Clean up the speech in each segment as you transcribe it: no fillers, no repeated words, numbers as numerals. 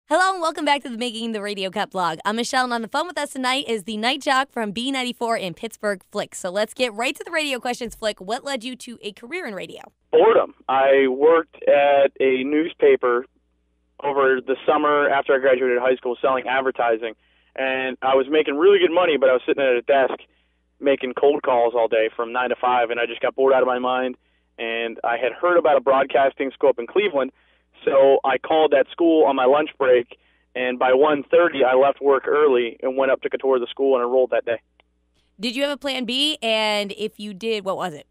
Hello and welcome back to the Making the Radio Cut blog. I'm Michelle, and on the phone with us tonight is the night jock from B94 in Pittsburgh, Flick. So let's get right to the radio questions, Flick. What led you to a career in radio? Boredom. I worked at a newspaper over the summer after I graduated high school selling advertising, and I was making really good money, but I was sitting at a desk making cold calls all day from 9 to 5, and I just got bored out of my mind, and I had heard about a broadcasting school up in Cleveland. So I called that school on my lunch break, and by 1:30 I left work early and went up, took a tour of the school, and enrolled that day. Did you have a plan B? And if you did, what was it?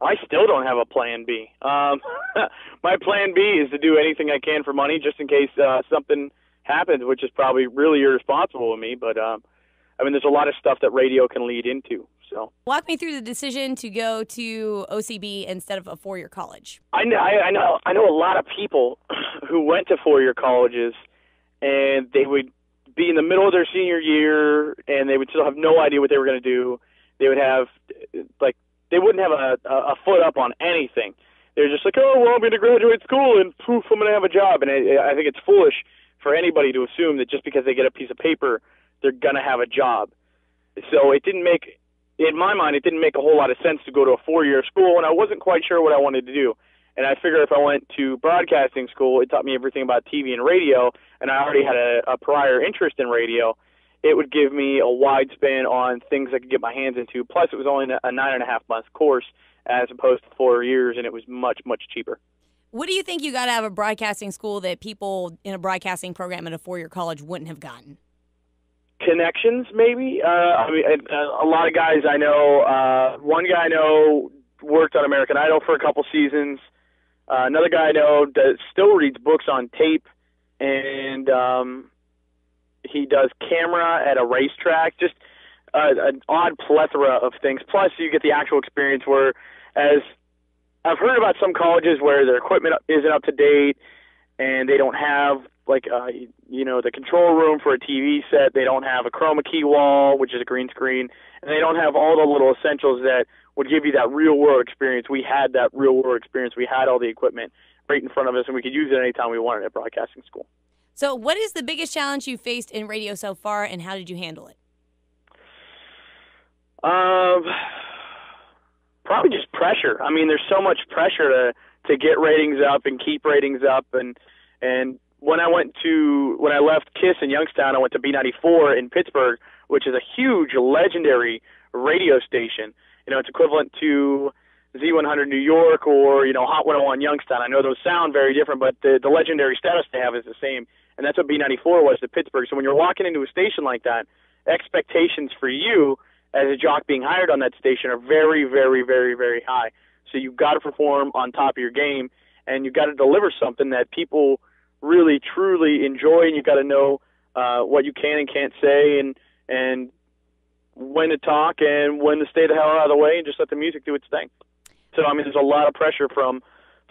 I still don't have a plan B. My plan B is to do anything I can for money just in case something happens, which is probably really irresponsible of me. But, there's a lot of stuff that radio can lead into. So, walk me through the decision to go to OCB instead of a four-year college. I know a lot of people who went to four-year colleges, and they would be in the middle of their senior year, and they would still have no idea what they were going to do. They would have, they wouldn't have a foot up on anything. They're just like, oh, well, I'm going to graduate school, and poof, I'm going to have a job. And I think it's foolish for anybody to assume that just because they get a piece of paper, they're going to have a job. So in my mind, it didn't make a whole lot of sense to go to a four-year school, and I wasn't quite sure what I wanted to do. And I figured if I went to broadcasting school, it taught me everything about TV and radio, and I already had a prior interest in radio. It would give me a wide span on things I could get my hands into. Plus, it was only a 9.5-month course as opposed to 4 years, and it was much, much cheaper. What do you think you got out of a broadcasting school that people in a broadcasting program at a four-year college wouldn't have gotten? Connections, maybe. A lot of guys I know. One guy I know worked on American Idol for a couple seasons. Another guy I know still reads books on tape, and he does camera at a racetrack. Just an odd plethora of things. Plus, you get the actual experience where, as I've heard about some colleges where their equipment isn't up to date, and they don't have the control room for a TV set. They don't have a chroma key wall, which is a green screen, and they don't have all the little essentials that would give you that real-world experience. We had that real-world experience. We had all the equipment right in front of us, and we could use it anytime we wanted at broadcasting school. So what is the biggest challenge you faced in radio so far, and how did you handle it? Probably just pressure. There's so much pressure to get ratings up and keep ratings up, and when I left KISS in Youngstown, I went to B94 in Pittsburgh, which is a huge, legendary radio station. It's equivalent to Z100 New York or, Hot 101 Youngstown. I know those sound very different, but the legendary status they have is the same, and that's what B94 was to Pittsburgh. So when you're walking into a station like that, expectations for you as a jock being hired on that station are very, very, very, very high. So you've got to perform on top of your game, and you've got to deliver something that people really, truly enjoy, and you've got to know what you can and can't say, and when to talk and when to stay the hell out of the way and just let the music do its thing. So, there's a lot of pressure from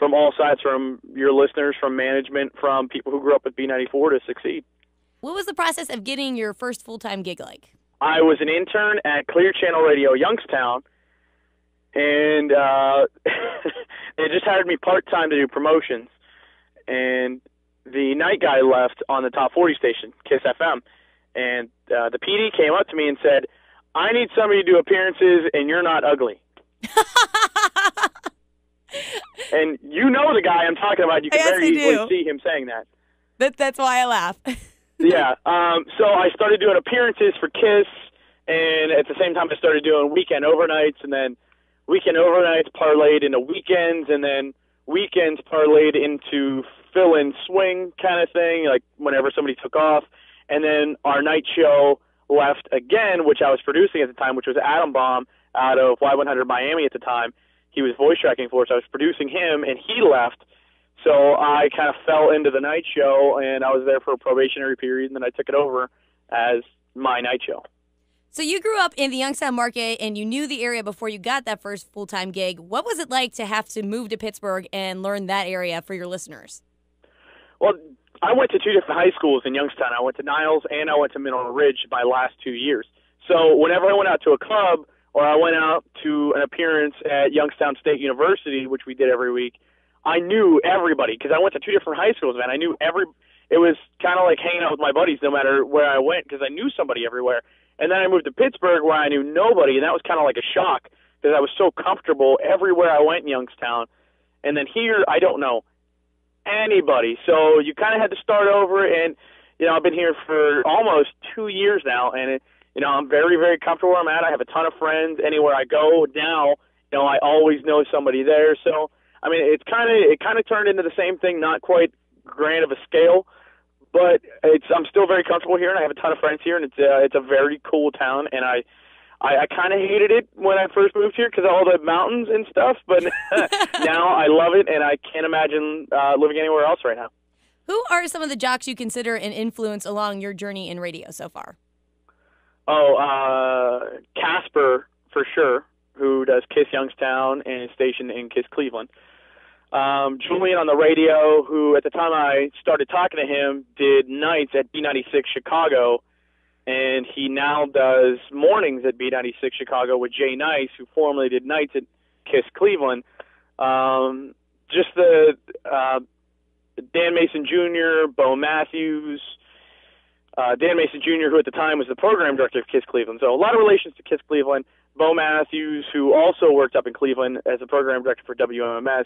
all sides, from your listeners, from management, from people who grew up with B94 to succeed. What was the process of getting your first full-time gig like? I was an intern at Clear Channel Radio Youngstown, and they just hired me part-time to do promotions, and the night guy left on the top 40 station, KISS FM, and the PD came up to me and said, I need somebody to do appearances, and you're not ugly. And you know the guy I'm talking about. You can very easily see him saying that. That's why I laugh. Yeah. So I started doing appearances for KISS, and at the same time I started doing weekend overnights, and then weekend overnights parlayed into weekends, and then weekends parlayed into fill-in swing kind of thing, like whenever somebody took off. And then our night show left again, which I was producing at the time, which was Adam Bomb out of Y100 Miami at the time. He was voice tracking for us. I was producing him, and he left. So I kind of fell into the night show, and I was there for a probationary period, and then I took it over as my night show. So you grew up in the Youngstown market, and you knew the area before you got that first full-time gig. What was it like to have to move to Pittsburgh and learn that area for your listeners? Well, I went to two different high schools in Youngstown. I went to Niles and I went to Mineral Ridge my last 2 years. So whenever I went out to a club or I went out to an appearance at Youngstown State University, which we did every week, I knew everybody because I went to two different high schools, man. I knew it was kind of like hanging out with my buddies no matter where I went because I knew somebody everywhere. And then I moved to Pittsburgh where I knew nobody, and that was kind of like a shock because I was so comfortable everywhere I went in Youngstown. And then here, I don't know anybody. So you kind of had to start over, and, you know, I've been here for almost 2 years now, and, you know, I'm very, very comfortable where I'm at. I have a ton of friends. Anywhere I go now, you know, I always know somebody there. So, I mean, it kind of turned into the same thing, not quite grand of a scale, but I'm still very comfortable here, and I have a ton of friends here, and it's a very cool town, and I kind of hated it when I first moved here because of all the mountains and stuff, but now I love it, and I can't imagine living anywhere else right now. Who are some of the jocks you consider an influence along your journey in radio so far? Oh, Casper, for sure, who does Kiss Youngstown and is stationed in Kiss Cleveland. Julian on the radio, who at the time I started talking to him, did nights at B96 Chicago, and he now does mornings at B96 Chicago with Jay Nice, who formerly did nights at Kiss Cleveland. Just the Dan Mason Jr., Bo Matthews, Dan Mason Jr., who at the time was the program director of Kiss Cleveland. So a lot of relations to Kiss Cleveland. Bo Matthews, who also worked up in Cleveland as a program director for WMMS.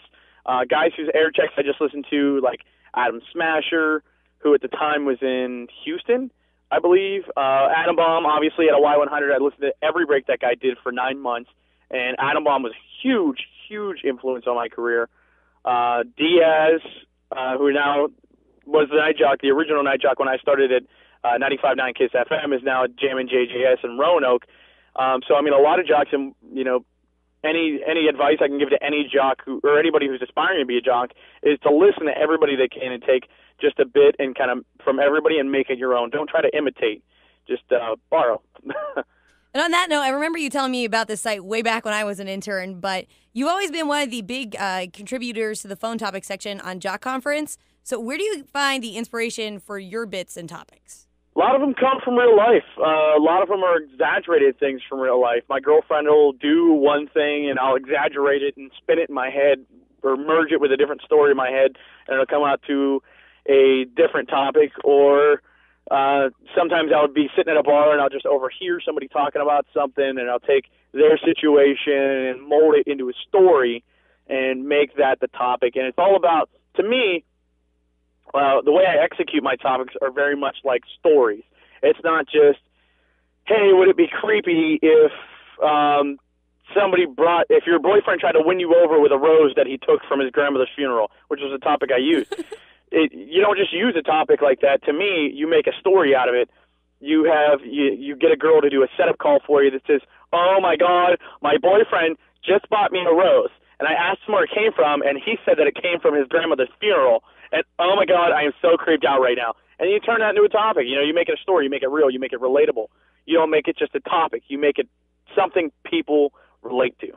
Guys whose air checks I just listened to, like Adam Smasher, who at the time was in Houston, I believe. Adam Baum, obviously, at a Y100. I listened to every break that guy did for 9 months. And Adam Baum was a huge, huge influence on my career. Diaz, who now was the night jock, the original night jock when I started at 95.9 Kiss FM, is now at Jammin' JJS in Roanoke. So, I mean, a lot of jocks, and, you know, any advice I can give to any jock or anybody who's aspiring to be a jock is to listen to everybody they can and take just a bit and kind of from everybody and make it your own. Don't try to imitate. Just borrow. And on that note, I remember you telling me about this site way back when I was an intern, but you've always been one of the big contributors to the phone topic section on Jock Conference. So where do you find the inspiration for your bits and topics? A lot of them come from real life. A lot of them are exaggerated things from real life. My girlfriend will do one thing, and I'll exaggerate it and spin it in my head or merge it with a different story in my head, and it'll come out to a different topic. Or sometimes I'll be sitting at a bar, and I'll just overhear somebody talking about something, and I'll take their situation and mold it into a story and make that the topic. And it's all about, to me, the way I execute my topics are very much like stories. It's not just, hey, would it be creepy if if your boyfriend tried to win you over with a rose that he took from his grandmother's funeral, which was a topic I used. You don't just use a topic like that. To me, you make a story out of it. You get a girl to do a setup call for you that says, oh my God, my boyfriend just bought me a rose. And I asked him where it came from, and he said that it came from his grandmother's funeral. And, oh, my God, I am so creeped out right now. And you turn that into a topic. You know, you make it a story. You make it real. You make it relatable. You don't make it just a topic. You make it something people relate to.